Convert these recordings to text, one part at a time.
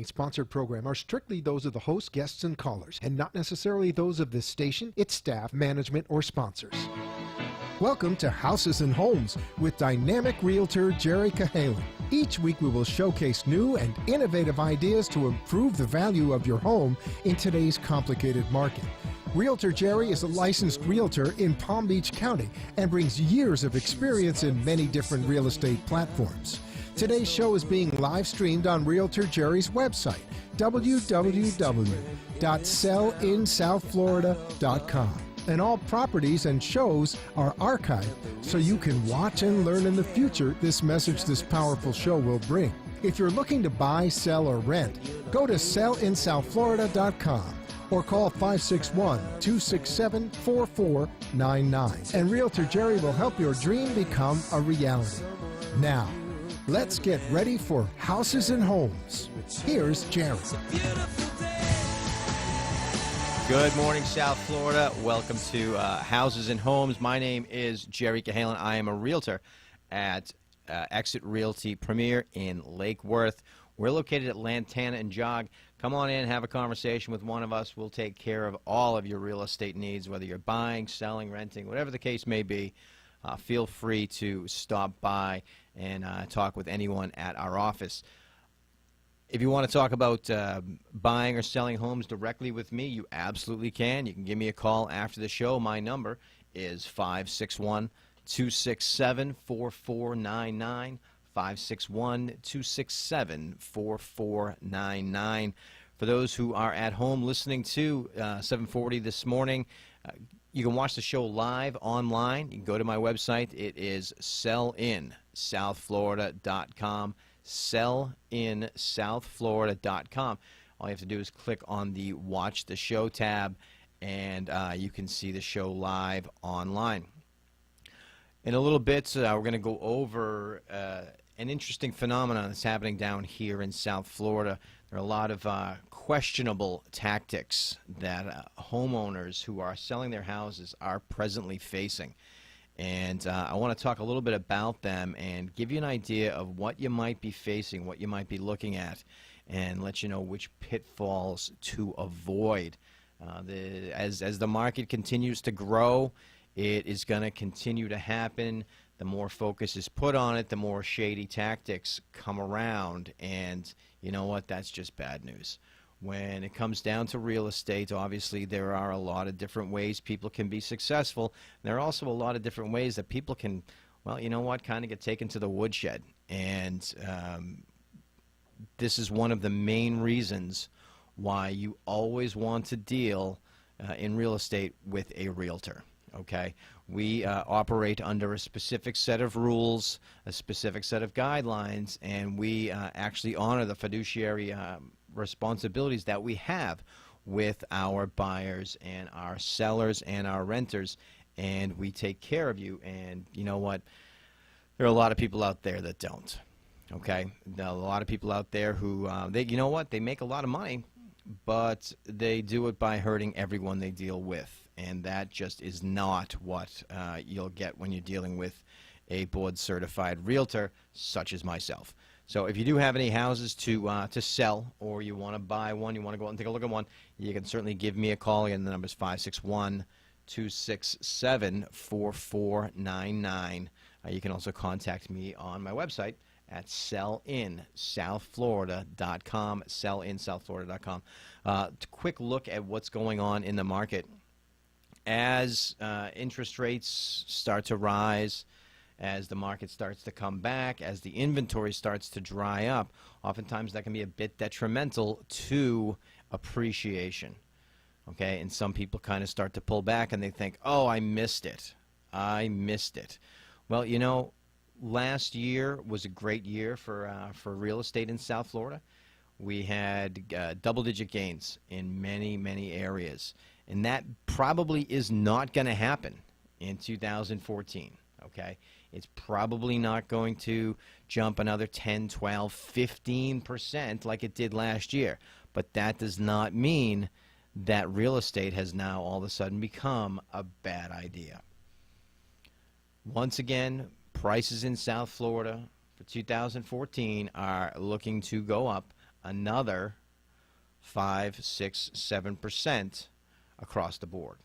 Sponsored program are strictly those of the host, guests, and callers, and not necessarily those of this station, its staff, management, or sponsors. Welcome to Houses and Homes with dynamic realtor Jerry Cahalan. Each week we will showcase new and innovative ideas to improve the value of your home in today's complicated market. Realtor Jerry is a licensed realtor in Palm Beach County and brings years of experience in many different real estate platforms. Today's show is being live streamed on Realtor Jerry's website, www.sellinsouthflorida.com. And all properties and shows are archived so you can watch and learn in the future this message this powerful show will bring. If you're looking to buy, sell, or rent, go to sellinsouthflorida.com or call 561-267-4499. And Realtor Jerry will help your dream become a reality. Now, let's get ready for Houses and Homes. Here's Jerry. Good morning, South Florida. Welcome to Houses and Homes. My name is Jerry Cahalan. I am a realtor at Exit Realty Premier in Lake Worth. We're located at Lantana and Jog. Come on in, have a conversation with one of us. We'll take care of all of your real estate needs, whether you're buying, selling, renting, whatever the case may be. Feel free to stop by and talk with anyone at our office. If you want to talk about buying or selling homes directly with me, you absolutely can. You can give me a call after the show. My number is 561-267-4499, 561-267-4499. For those who are at home listening to 740 this morning, you can watch the show live online. You can go to my website. It is sellinsouthflorida.com, sellinsouthflorida.com. All you have to do is click on the Watch the Show tab, and you can see the show live online. In a little bit, we're going to go over an interesting phenomenon that's happening down here in South Florida. There are a lot of questionable tactics that homeowners who are selling their houses are presently facing. And I want to talk a little bit about them and give you an idea of what you might be facing, what you might be looking at, and let you know which pitfalls to avoid. As the market continues to grow, it is going to continue to happen. The more focus is put on it, the more shady tactics come around, and you know what? That's just bad news. When it comes down to real estate, obviously there are a lot of different ways people can be successful. There are also a lot of different ways that people can, well, you know what, kind of get taken to the woodshed. And this is one of the main reasons why you always want to deal in real estate with a realtor. Okay, we operate under a specific set of rules, a specific set of guidelines, and we actually honor the fiduciary responsibilities that we have with our buyers and our sellers and our renters, and we take care of you. And you know what? There are a lot of people out there that don't. Okay, there are a lot of people out there who you know what? They make a lot of money, but they do it by hurting everyone they deal with, and that just is not what you'll get when you're dealing with a board-certified realtor such as myself. So if you do have any houses to sell, or you want to buy one, you want to go out and take a look at one, you can certainly give me a call. Again, the number is 561-267-4499. You can also contact me on my website at sellinsouthflorida.com, sellinsouthflorida.com. Quick look at what's going on in the market. As interest rates start to rise, as the market starts to come back, as the inventory starts to dry up, oftentimes that can be a bit detrimental to appreciation. Okay, and some people kind of start to pull back and they think, oh, I missed it. I missed it. Well, you know, last year was a great year for real estate in South Florida. We had double-digit gains in many, many areas. And that probably is not going to happen in 2014, okay? It's probably not going to jump another 10, 12, 15% like it did last year. But that does not mean that real estate has now all of a sudden become a bad idea. Once again, prices in South Florida for 2014 are looking to go up another 5, 6, 7% across the board.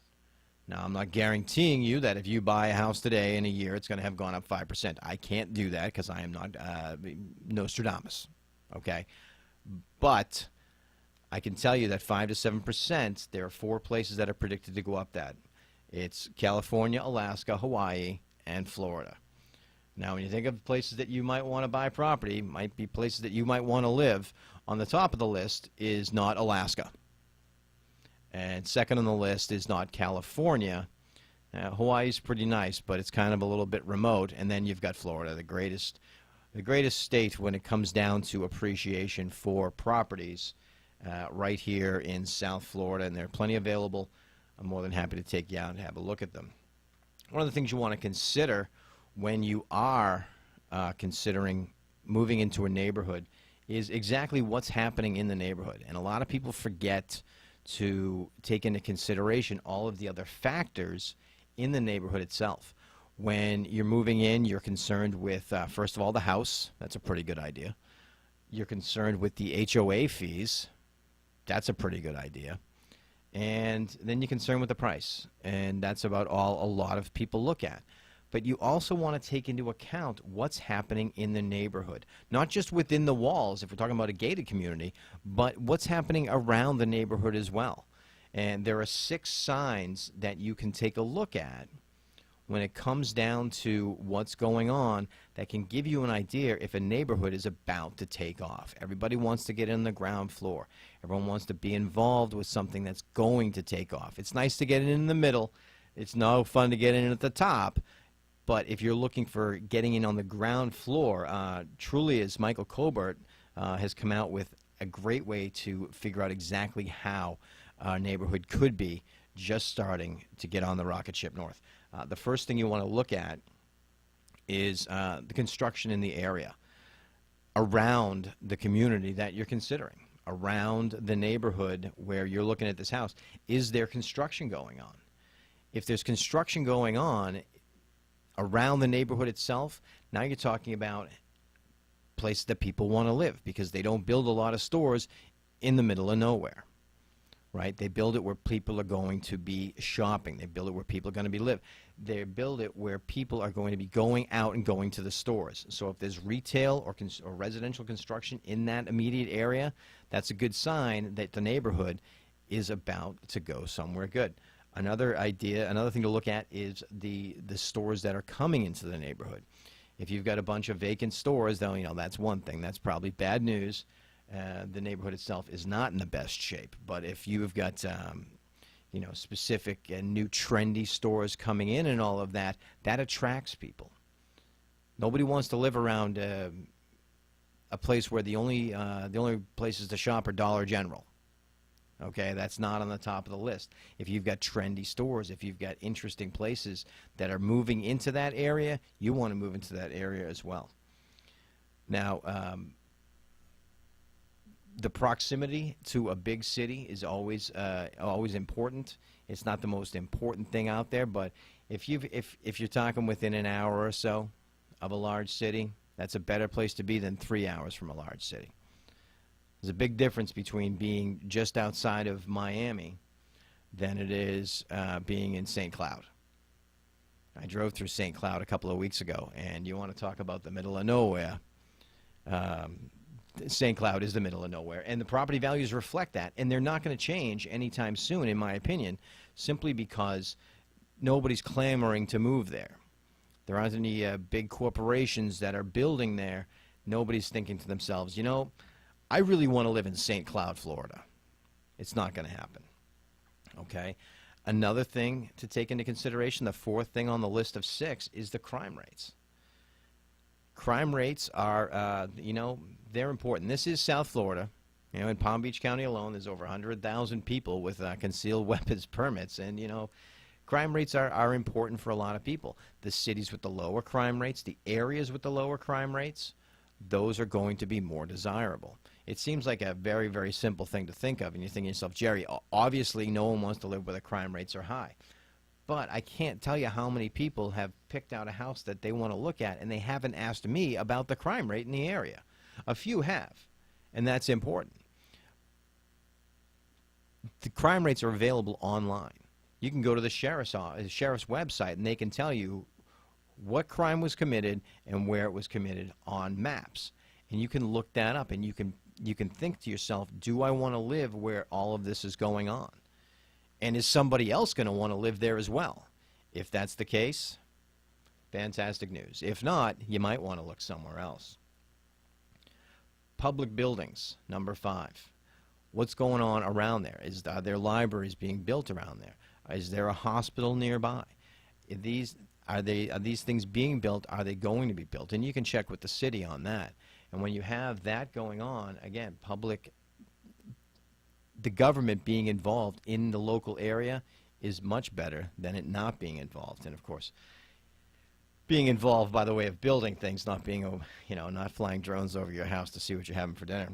Now, I'm not guaranteeing you that if you buy a house today in a year, it's going to have gone up 5%. I can't do that because I am not Nostradamus, okay? But I can tell you that 5 to 7%, there are 4 places that are predicted to go up that. It's California, Alaska, Hawaii, and Florida. Now, when you think of places that you might want to buy property, might be places that you might want to live, on the top of the list is not Alaska. And second on the list is not California. Hawaii's pretty nice, but it's kind of a little bit remote. And then you've got Florida, the greatest state when it comes down to appreciation for properties, right here in South Florida. And there are plenty available. I'm more than happy to take you out and have a look at them. One of the things you want to consider when you are considering moving into a neighborhood is exactly what's happening in the neighborhood. And a lot of people forget to take into consideration all of the other factors in the neighborhood itself. When you're moving in, you're concerned with, first of all, the house. That's a pretty good idea. You're concerned with the HOA fees. That's a pretty good idea. And then you're concerned with the price. And that's about all a lot of people look at. But you also want to take into account what's happening in the neighborhood. Not just within the walls, if we're talking about a gated community, but what's happening around the neighborhood as well. And there are 6 signs that you can take a look at when it comes down to what's going on that can give you an idea if a neighborhood is about to take off. Everybody wants to get in the ground floor. Everyone wants to be involved with something that's going to take off. It's nice to get in the middle. It's no fun to get in at the top. But if you're looking for getting in on the ground floor, truly, as Michael Colbert has come out with a great way to figure out exactly how a neighborhood could be just starting to get on the rocket ship north. The first thing you want to look at is the construction in the area around the community that you're considering, around the neighborhood where you're looking at this house. Is there construction going on? If there's construction going on around the neighborhood itself, now you're talking about places that people want to live, because they don't build a lot of stores in the middle of nowhere, right? They build it where people are going to be shopping. They build it where people are going to be live. They build it where people are going to be going out and going to the stores. So if there's retail or residential construction in that immediate area, that's a good sign that the neighborhood is about to go somewhere good. Another thing to look at is the stores that are coming into the neighborhood. If you've got a bunch of vacant stores, though, that's one thing. That's probably bad news. The neighborhood itself is not in the best shape. But if you've got, specific and new trendy stores coming in and all of that, that attracts people. Nobody wants to live around a place where the only places to shop are Dollar General. Okay, that's not on the top of the list. If you've got trendy stores, if you've got interesting places that are moving into that area, you want to move into that area as well. Now, the proximity to a big city is always important. It's not the most important thing out there, but if you're talking within an hour or so of a large city, that's a better place to be than 3 hours from a large city. There's a big difference between being just outside of Miami than it is being in St. Cloud. I drove through St. Cloud a couple of weeks ago, and you want to talk about the middle of nowhere. St. Cloud is the middle of nowhere, and the property values reflect that, and they're not going to change anytime soon, in my opinion, simply because nobody's clamoring to move there. There aren't any big corporations that are building there. Nobody's thinking to themselves, I really want to live in St. Cloud, Florida. It's not going to happen. Okay? Another thing to take into consideration, the 4th thing on the list of 6, is the crime rates. Crime rates are, they're important. This is South Florida. In Palm Beach County alone, there's over 100,000 people with concealed weapons permits. And, crime rates are important for a lot of people. The cities with the lower crime rates, the areas with the lower crime rates, those are going to be more desirable. It seems like a very, very simple thing to think of, and you think to yourself, Jerry, obviously no one wants to live where the crime rates are high. But I can't tell you how many people have picked out a house that they want to look at, and they haven't asked me about the crime rate in the area. A few have, and that's important. The crime rates are available online. You can go to the sheriff's website, and they can tell you what crime was committed and where it was committed on maps. And you can look that up, and you can think to yourself, do I want to live where all of this is going on? And is somebody else going to want to live there as well? If that's the case, fantastic news. If not, you might want to look somewhere else. Public buildings, number 5. What's going on around there? Are there libraries being built around there? Is there a hospital nearby? Are these things being built? Are they going to be built? And you can check with the city on that. And when you have that going on, again, the government being involved in the local area is much better than it not being involved. And of course, being involved by the way of building things, not being, not flying drones over your house to see what you're having for dinner.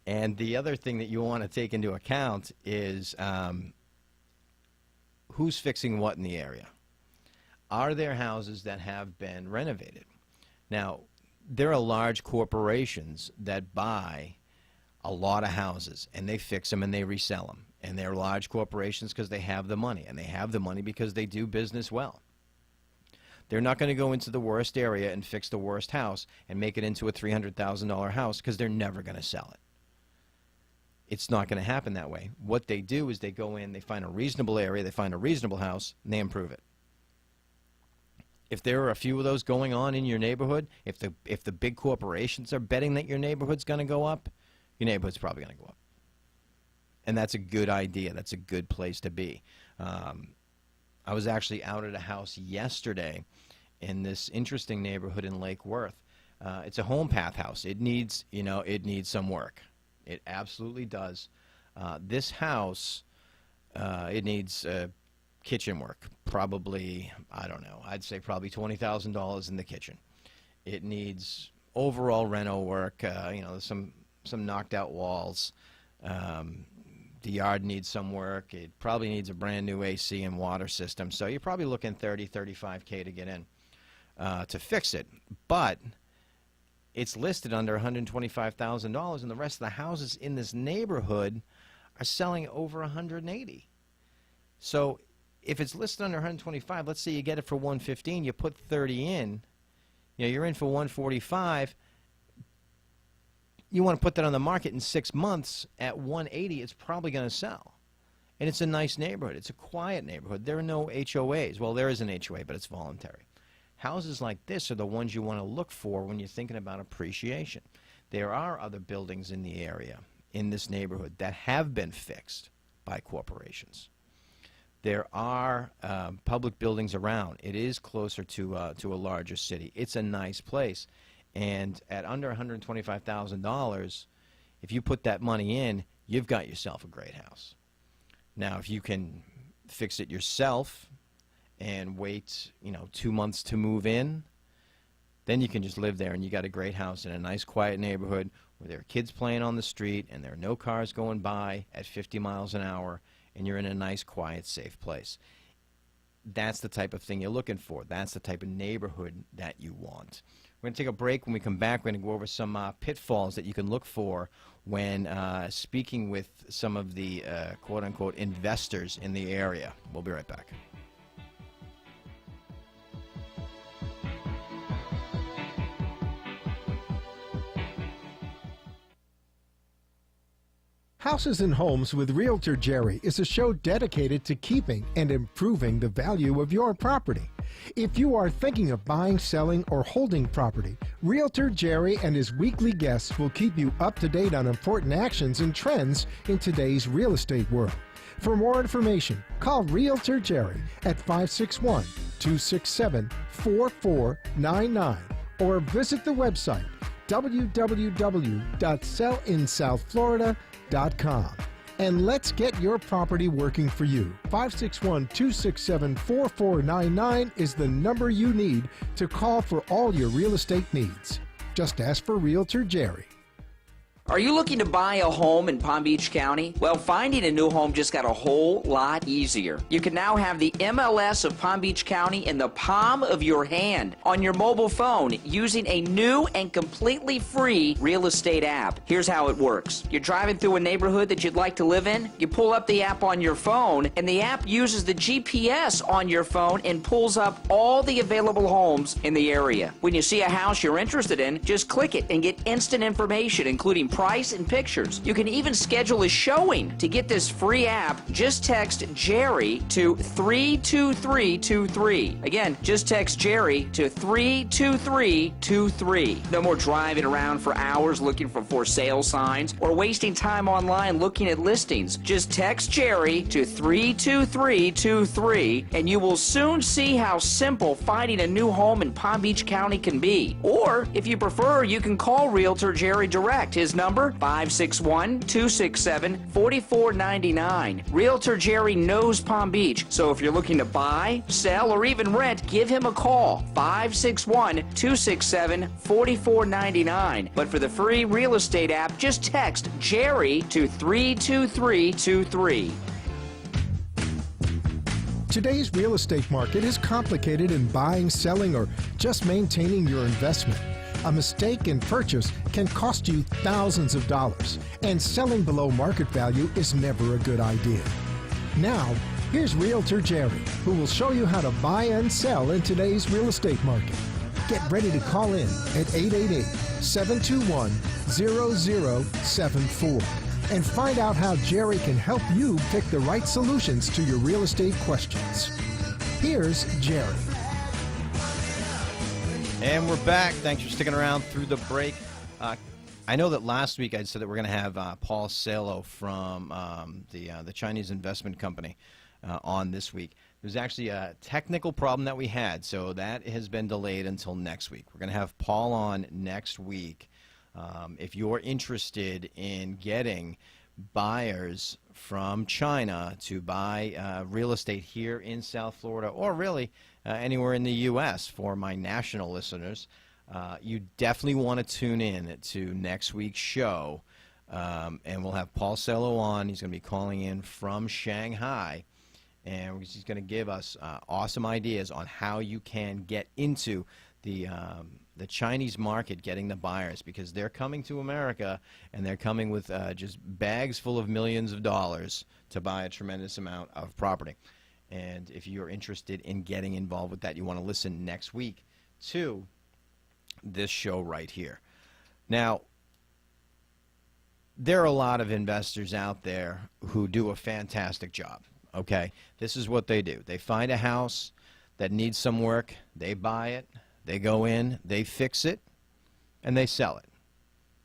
And the other thing that you want to take into account is who's fixing what in the area. Are there houses that have been renovated? Now, there are large corporations that buy a lot of houses, and they fix them and they resell them. And they're large corporations because they have the money, and they have the money because they do business well. They're not going to go into the worst area and fix the worst house and make it into a $300,000 house because they're never going to sell it. It's not going to happen that way. What they do is they go in, they find a reasonable area, they find a reasonable house, and they improve it. If there are a few of those going on in your neighborhood, if the big corporations are betting that your neighborhood's going to go up, your neighborhood's probably going to go up. And that's a good idea. That's a good place to be. I was actually out at a house yesterday in this interesting neighborhood in Lake Worth. It's a home path house. It needs some work. It absolutely does. This house, it needs kitchen work. Probably, I don't know, I'd say probably $20,000 in the kitchen. It needs overall reno work, some knocked out walls. The yard needs some work. It probably needs a brand new AC and water system. So you're probably looking $30,000, $35,000 to get in to fix it. But it's listed under $125,000, and the rest of the houses in this neighborhood are selling over $180,000. So if it's listed under $125,000, let's say you get it for $115,000, you put $30,000 in, you're in for $145,000. You want to put that on the market in 6 months at $180,000, it's probably going to sell. And it's a nice neighborhood. It's a quiet neighborhood. There are no HOAs. Well, there is an HOA, but it's voluntary. Houses like this are the ones you want to look for when you're thinking about appreciation. There are other buildings in the area, in this neighborhood, that have been fixed by corporations. There are public buildings around. It is closer to a larger city. It's a nice place. And at under $125,000, if you put that money in, you've got yourself a great house. Now, if you can fix it yourself and wait, 2 months to move in, then you can just live there and you got a great house in a nice quiet neighborhood where there are kids playing on the street and there are no cars going by at 50 miles an hour, and you're in a nice, quiet, safe place. That's the type of thing you're looking for. That's the type of neighborhood that you want. We're going to take a break. When we come back, we're going to go over some pitfalls that you can look for when speaking with some of the quote-unquote investors in the area. We'll be right back. Houses and Homes with Realtor Jerry is a show dedicated to keeping and improving the value of your property. If you are thinking of buying, selling, or holding property, Realtor Jerry and his weekly guests will keep you up to date on important actions and trends in today's real estate world. For more information, call Realtor Jerry at 561-267-4499 or visit the website www.sellinsouthflorida.com. And let's get your property working for you. 561-267-4499 is the number you need to call for all your real estate needs. Just ask for Realtor Jerry. Are you looking to buy a home in Palm Beach County? Well, finding a new home just got a whole lot easier. You can now have the MLS of Palm Beach County in the palm of your hand on your mobile phone using a new and completely free real estate app. Here's how it works. You're driving through a neighborhood that you'd like to live in. You pull up the app on your phone, and the app uses the GPS on your phone and pulls up all the available homes in the area. When you see a house you're interested in, just click it and get instant information, including price and pictures. You can even schedule a showing. To get this free app, just text Jerry to 32323. Again, just text Jerry to 32323. No more driving around for hours looking for sale signs or wasting time online looking at listings. Just text Jerry to 32323 and you will soon see how simple finding a new home in Palm Beach County can be. Or, if you prefer, you can call Realtor Jerry direct. His number 561-267-4499. Realtor Jerry knows Palm Beach, so if you're looking to buy, sell, or even rent, give him a call. 561-267-4499. But for the free real estate app, just text Jerry to 32323. Today's real estate market is complicated in buying, selling, or just maintaining your investment. A mistake in purchase can cost you thousands of dollars, and selling below market value is never a good idea. Now, here's Realtor Jerry, who will show you how to buy and sell in today's real estate market. Get ready to call in at 888-721-0074 and find out how Jerry can help you pick the right solutions to your real estate questions. Here's Jerry. And we're back. Thanks for sticking around through the break. I know that last week I said that we're going to have Paul Salo from the Chinese investment company on this week. There's actually a technical problem that we had, so that has been delayed until next week. We're going to have Paul on next week. If you're interested in getting buyers from China to buy real estate here in South Florida, or really anywhere in the U.S. for my national listeners, you definitely want to tune in to next week's show, and we'll have Paul Sello on. He's going to be calling in from Shanghai, and he's going to give us awesome ideas on how you can get into the Chinese market, getting the buyers, because they're coming to America and they're coming with just bags full of millions of dollars to buy a tremendous amount of property. And if you're interested in getting involved with that, you want to listen next week to this show right here. Now, there are a lot of investors out there who do a fantastic job, okay? This is what they do. They find a house that needs some work, they buy it, they go in, they fix it, and they sell it.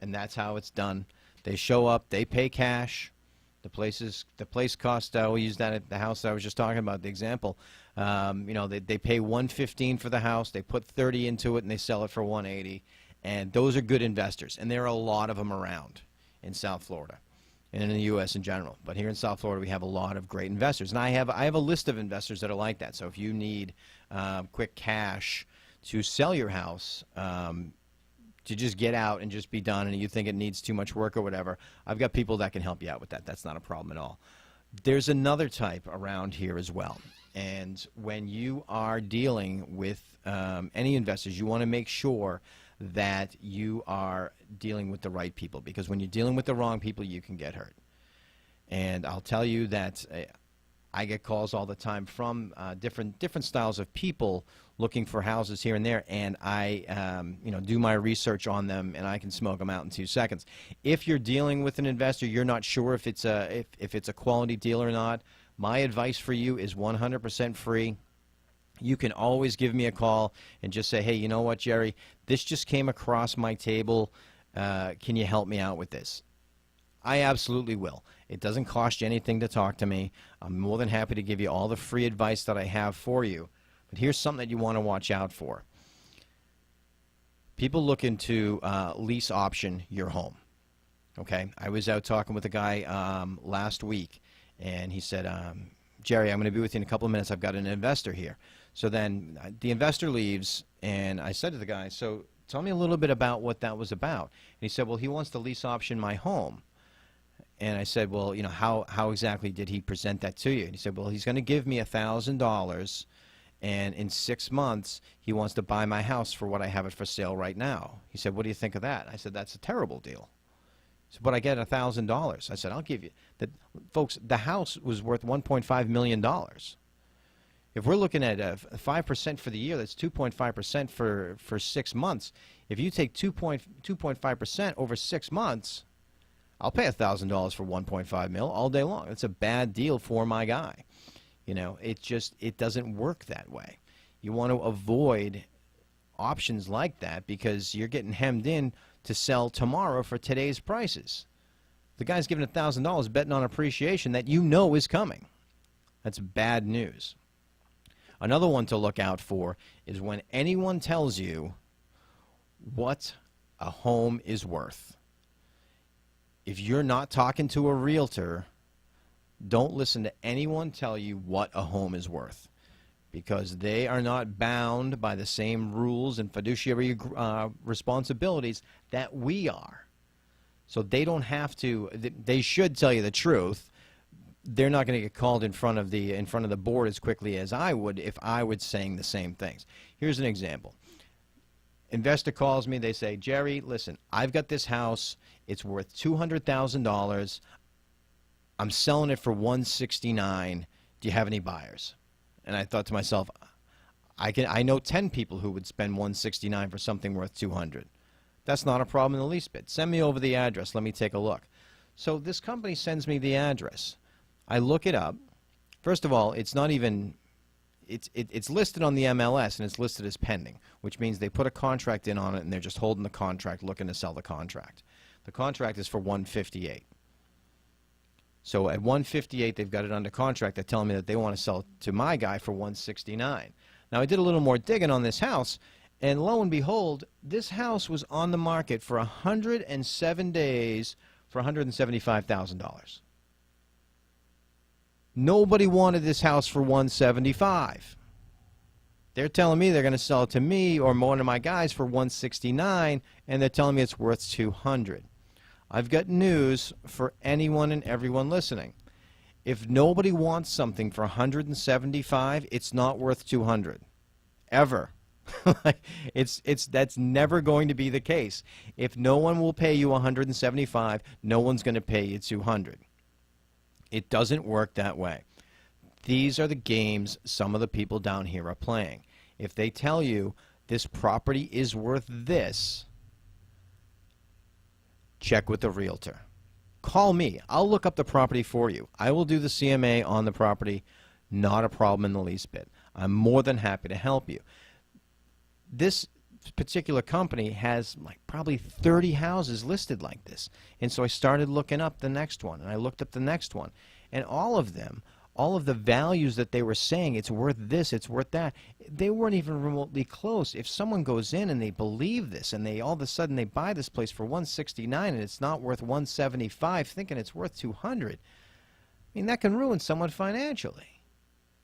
And that's how it's done. They show up, they pay cash. The place cost, we use that at the house that I was just talking about, the example. They pay $115 for the house, they put $30 into it, and they sell it for $180. And those are good investors. And there are a lot of them around in South Florida and in the U.S. in general. But here in South Florida, we have a lot of great investors. And I have a list of investors that are like that. So if you need quick cash to sell your house, to just get out and just be done, and you think it needs too much work or whatever, I've got people that can help you out with that. That's not a problem at all. There's another type around here as well. And when you are dealing with any investors, you want to make sure that you are dealing with the right people, because when you're dealing with the wrong people, you can get hurt. And I'll tell you that I get calls all the time from different styles of people looking for houses here and there, and I do my research on them, and I can smoke them out in 2 seconds. If you're dealing with an investor, you're not sure if it's a quality deal or not, my advice for you is 100% free. You can always give me a call and just say, hey, you know what, Jerry, this just came across my table. Can you help me out with this? I absolutely will. It doesn't cost you anything to talk to me. I'm more than happy to give you all the free advice that I have for you. But here's something that you want to watch out for. People looking to lease option your home. Okay? I was out talking with a guy last week, and he said, Jerry, I'm going to be with you in a couple of minutes. I've got an investor here. So then the investor leaves, and I said to the guy, so tell me a little bit about what that was about. And he said, well, he wants to lease option my home. And I said, well, you know, how exactly did he present that to you? And he said, well, he's going to give me $1,000, and in 6 months, he wants to buy my house for what I have it for sale right now. He said, what do you think of that? I said, that's a terrible deal. He said, but I get $1,000. I said, I'll give you that. Folks, the house was worth $1.5 million. If we're looking at 5% for the year, that's 2.5% for 6 months. If you take 2.5% over 6 months, I'll pay $1,000 for 1.5 mil all day long. It's a bad deal for my guy. You know, it doesn't work that way. You want to avoid options like that because you're getting hemmed in to sell tomorrow for today's prices. The guy's giving $1,000 betting on appreciation that you know is coming. That's bad news. Another one to look out for is when anyone tells you what a home is worth. If you're not talking to a realtor, don't listen to anyone tell you what a home is worth, because they are not bound by the same rules and fiduciary responsibilities that we are. So they don't have to. They should tell you the truth. They're not going to get called in front of the board as quickly as I would if I was saying the same things. Here's an example. Investor calls me. They say, Jerry, listen, I've got this house. It's worth $200,000. I'm selling it for $169,000. Do you have any buyers? And I thought to myself, I know 10 people who would spend $169,000 for something worth $200,000. That's not a problem in the least bit. Send me over the address. Let me take a look. So this company sends me the address. I look it up. First of all, it's not even. It's listed on the MLS, and it's listed as pending, which means they put a contract in on it, and they're just holding the contract, looking to sell the contract. The contract is for $158,000. So at $158,000, they've got it under contract. They're telling me that they want to sell it to my guy for $169,000. Now, I did a little more digging on this house, and lo and behold, this house was on the market for 107 days for $175,000. Nobody wanted this house for $175,000. They're telling me they're going to sell it to me or one of my guys for $169,000, and they're telling me it's worth $200,000. I've got news for anyone and everyone listening. If nobody wants something for $175,000, it's not worth $200,000. Ever. That's never going to be the case. If no one will pay you $175,000, no one's going to pay you $200,000. It doesn't work that way. These are the games some of the people down here are playing. If they tell you this property is worth this, check with the realtor. Call me. I'll look up the property for you. I will do the CMA on the property. Not a problem in the least bit. I'm more than happy to help you. This particular company has like probably 30 houses listed like this. And so I started looking up the next one, and I looked up the next one. And all of them, all of the values that they were saying, it's worth this, it's worth that, they weren't even remotely close. If someone goes in and they believe this, and they all of a sudden they buy this place for $169,000 and it's not worth $175,000, thinking it's worth $200,000, I mean, that can ruin someone financially.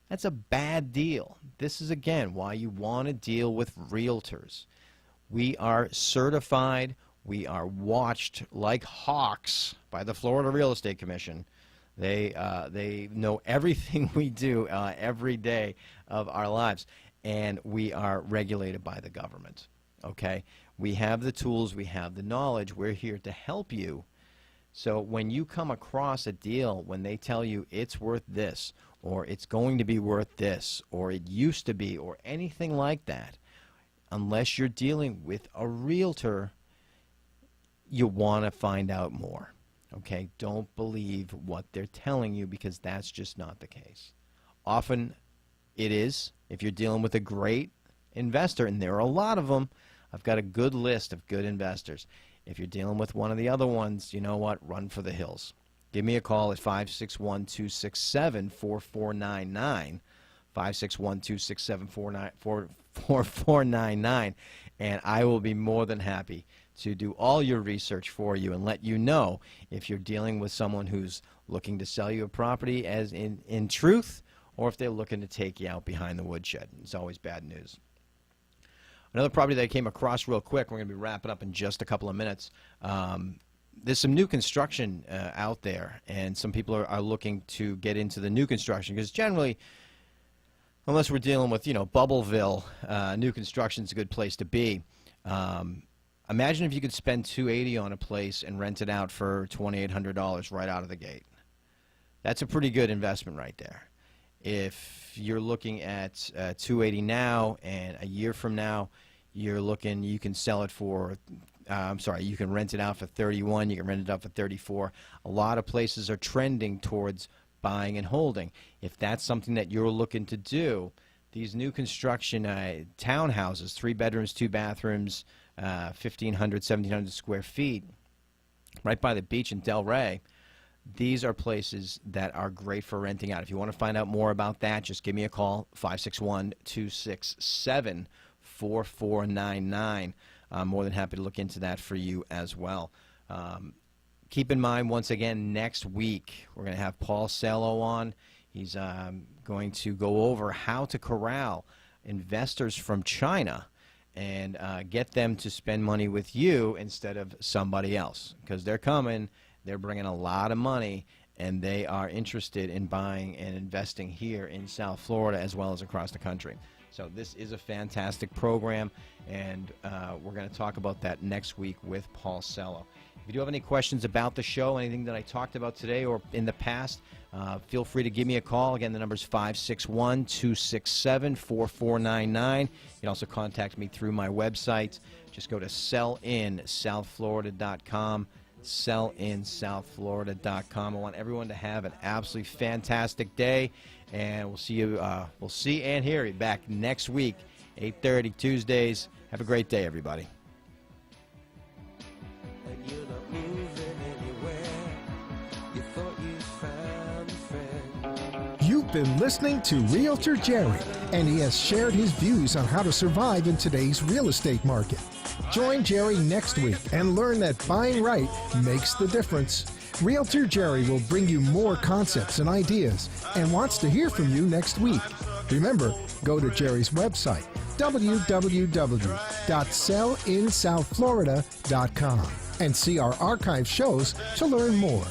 That's a bad deal. This is, again, why you want to deal with realtors. We are certified. We are watched like hawks by the Florida Real Estate Commission. They know everything we do every day of our lives, and we are regulated by the government. Okay? We have the tools. We have the knowledge. We're here to help you. So when you come across a deal, when they tell you it's worth this, or it's going to be worth this, or it used to be, or anything like that, unless you're dealing with a realtor, you want to find out more. Okay? Don't believe what they're telling you, because that's just not the case. Often it is. If you're dealing with a great investor, and there are a lot of them, I've got a good list of good investors. If you're dealing with one of the other ones, you know what? Run for the hills. Give me a call at 561-267-4499, 561-267-4499, and I will be more than happy to do all your research for you and let you know if you're dealing with someone who's looking to sell you a property as in truth, or if they're looking to take you out behind the woodshed. It's always bad news. Another property that I came across real quick, we're going to be wrapping up in just a couple of minutes. There's some new construction out there, and some people are looking to get into the new construction because generally, unless we're dealing with, Bubbleville, new construction is a good place to be. Imagine if you could spend $280 on a place and rent it out for $2,800 right out of the gate. That's a pretty good investment right there. If you're looking at $280 now, and a year from now, you can sell it for. You can rent it out for $31. You can rent it out for $34. A lot of places are trending towards buying and holding. If that's something that you're looking to do, these new construction townhouses, 3 bedrooms, 2 bathrooms, 1,500, 1,700 square feet, right by the beach in Delray, these are places that are great for renting out. If you want to find out more about that, just give me a call, 561-267-4499. I'm more than happy to look into that for you as well. Keep in mind, once again, next week we're going to have Paul Sello on. He's going to go over how to corral investors from China and get them to spend money with you instead of somebody else, because they're coming. They're bringing a lot of money, and they are interested in buying and investing here in South Florida as well as across the country. So this is a fantastic program, and we're going to talk about that next week with Paul Sello. If you do have any questions about the show, anything that I talked about today or in the past, feel free to give me a call. Again, the number is 561-267-4499. You can also contact me through my website. Just go to sellinsouthflorida.com. sellinsouthflorida.com. I want everyone to have an absolutely fantastic day, and we'll see and hear you back next week, 8:30 Tuesdays. Have a great day, everybody. And you're not moving anywhere. You thought you found a friend. You've been listening to Realtor Jerry, and he has shared his views on how to survive in today's real estate market. Join Jerry next week and learn that buying right makes the difference. Realtor Jerry will bring you more concepts and ideas and wants to hear from you next week. Remember, go to Jerry's website, www.sellinsouthflorida.com, and see our archive shows to learn more.